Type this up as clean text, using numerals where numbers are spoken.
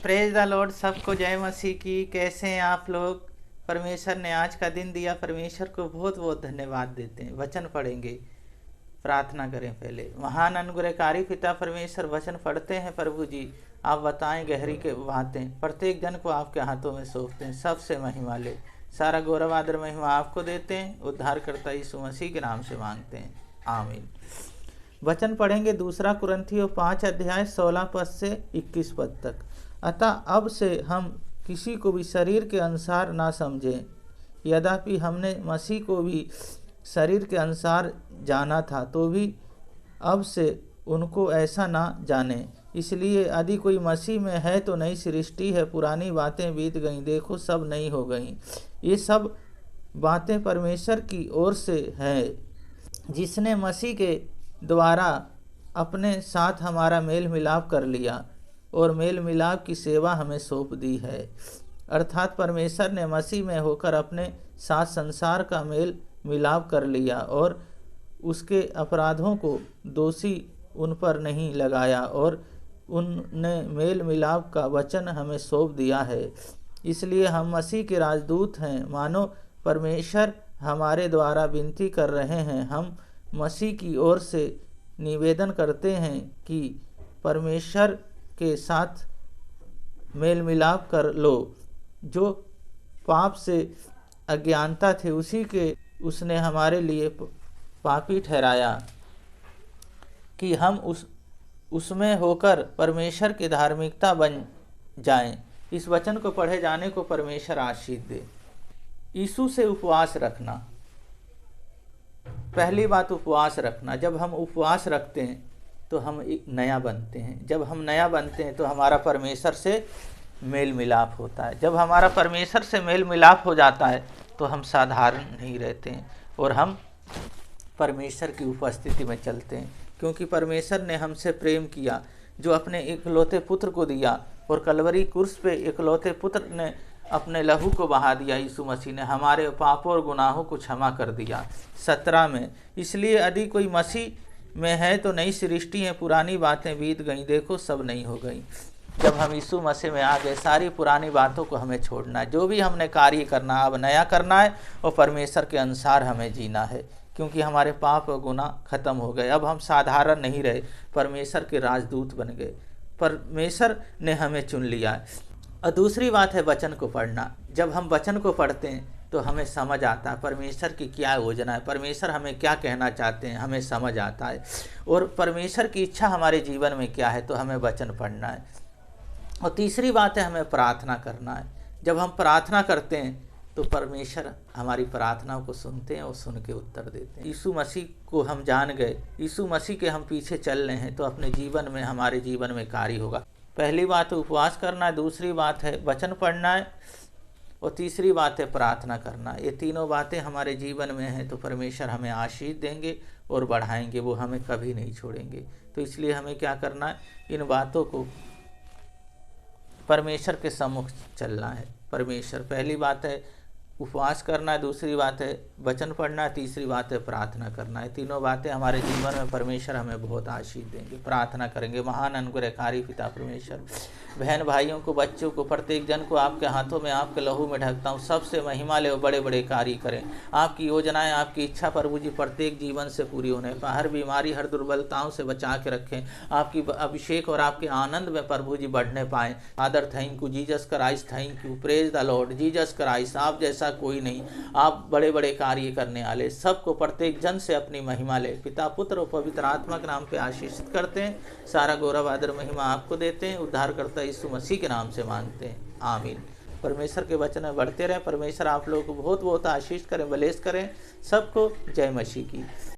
Praise the Lord, सबको जय मसीह की। कैसे हैं आप लोग? परमेश्वर ने आज का दिन दिया, परमेश्वर को बहुत बहुत धन्यवाद देते हैं। वचन पढ़ेंगे, प्रार्थना करें। पहले महान अनुग्रहकारी पिता परमेश्वर, वचन पढ़ते हैं। प्रभु जी आप बताएं गहरी के बातें, प्रत्येक जन को आपके हाथों में सौंपते हैं। सबसे महिमा ले, सारा गौरव आदर महिमा आपको देते हैं। उद्धारकर्ता यीशु मसीह के नाम से मांगते हैं, आमीन। वचन पढ़ेंगे दूसरा कुरिन्थियों 5 अध्याय 16 पद से 21 पद तक। अतः अब से हम किसी को भी शरीर के अनुसार ना समझें, यद्यपि हमने मसीह को भी शरीर के अनुसार जाना था, तो भी अब से उनको ऐसा ना जाने। इसलिए यदि कोई मसीह में है तो नई सृष्टि है, पुरानी बातें बीत गईं, देखो सब नई हो गईं। ये सब बातें परमेश्वर की ओर से हैं, जिसने मसीह के द्वारा अपने साथ हमारा मेल मिलाप कर लिया और मेल मिलाप की सेवा हमें सौंप दी है। अर्थात परमेश्वर ने मसीह में होकर अपने साथ संसार का मेल मिलाप कर लिया और उसके अपराधों को दोषी उन पर नहीं लगाया, और उनने मेल मिलाप का वचन हमें सौंप दिया है। इसलिए हम मसीह के राजदूत हैं, मानो परमेश्वर हमारे द्वारा विनती कर रहे हैं। हम मसीह की ओर से निवेदन करते हैं कि परमेश्वर के साथ मेल मिलाप कर लो। जो पाप से अज्ञानता थे उसी के उसने हमारे लिए पापी ठहराया कि हम उसमें होकर परमेश्वर की धार्मिकता बन जाएं। इस वचन को पढ़े जाने को परमेश्वर आशीष दे। यीशु से उपवास रखना। पहली बात उपवास रखना। जब हम उपवास रखते हैं तो हम नया बनते हैं। जब हम नया बनते हैं तो हमारा परमेश्वर से मेल मिलाप होता है। जब हमारा परमेश्वर से मेल मिलाप हो जाता है तो हम साधारण नहीं रहते हैं और हम परमेश्वर की उपस्थिति में चलते हैं, क्योंकि परमेश्वर ने हमसे प्रेम किया, जो अपने इकलौते पुत्र को दिया, और कलवरी क्रूस पे इकलौते पुत्र ने अपने लहू को बहा दिया। यीशु मसीह ने हमारे पापों और गुनाहों को क्षमा कर दिया। 17 में, इसलिए यदि कोई मसीह में है तो नई सृष्टि है, पुरानी बातें बीत गईं, देखो सब नई हो गई। जब हम यीशु मसीह में आ गए, सारी पुरानी बातों को हमें छोड़ना है। जो भी हमने कार्य करना अब नया करना है और परमेश्वर के अनुसार हमें जीना है, क्योंकि हमारे पाप और गुनाह खत्म हो गए। अब हम साधारण नहीं रहे, परमेश्वर के राजदूत बन गए। परमेश्वर ने हमें चुन लिया है। और दूसरी बात है वचन को पढ़ना। जब हम वचन को पढ़ते हैं तो हमें समझ आता है परमेश्वर की क्या योजना है, परमेश्वर हमें क्या कहना चाहते हैं, हमें समझ आता है। और परमेश्वर की इच्छा हमारे जीवन में क्या है, तो हमें वचन पढ़ना है। और तीसरी बात है हमें प्रार्थना करना है। जब हम प्रार्थना करते हैं तो परमेश्वर हमारी प्रार्थनाओं को सुनते हैं और सुन के उत्तर देते हैं। यीशु मसीह को हम जान गए, यीशु मसीह के हम पीछे चल रहे हैं, तो अपने जीवन में, हमारे जीवन में कार्य होगा। पहली बात है उपवास करना है, दूसरी बात है वचन पढ़ना है, और तीसरी बात है प्रार्थना करना। ये तीनों बातें हमारे जीवन में हैं तो परमेश्वर हमें आशीष देंगे और बढ़ाएंगे, वो हमें कभी नहीं छोड़ेंगे। तो इसलिए हमें क्या करना है, इन बातों को परमेश्वर के सम्मुख चलना है। परमेश्वर, पहली बात है उपवास करना है, दूसरी बात है वचन पढ़ना है, तीसरी बात है प्रार्थना करना है। तीनों बातें हमारे जीवन में परमेश्वर हमें बहुत आशीष देंगे। प्रार्थना करेंगे। महान अनुग्रहकारी पिता परमेश्वर, बहन भाइयों को, बच्चों को, प्रत्येक जन को आपके हाथों में, आपके लहू में ढकता हूँ। सबसे महिमा ले, बड़े बड़े कार्य करें। आपकी योजनाएं, आपकी इच्छा प्रभु जी प्रत्येक जीवन से पूरी होने पाए। हर बीमारी, हर दुर्बलताओं से बचा के रखें। आपकी अभिषेक और आपके आनंद में प्रभु जी बढ़ने पाएँ। Father thank you, Jesus Christ thank you, praise the Lord. Jesus Christ, आप जैसा कोई नहीं, आप बड़े बड़े कार्य करने वाले। सबको, प्रत्येक जन से अपनी महिमा ले। पिता, पुत्र और पवित्र आत्मा के नाम पे आशीषित करते हैं। सारा गौरव आदर महिमा आपको देते हैं। उद्धारकर्ता यीशु मसीह के नाम से मांगते हैं, आमीन। परमेश्वर के वचन में बढ़ते रहे। परमेश्वर आप लोगों को बहुत बहुत आशीष करें, बलेस करें। सबको जय मसीह की।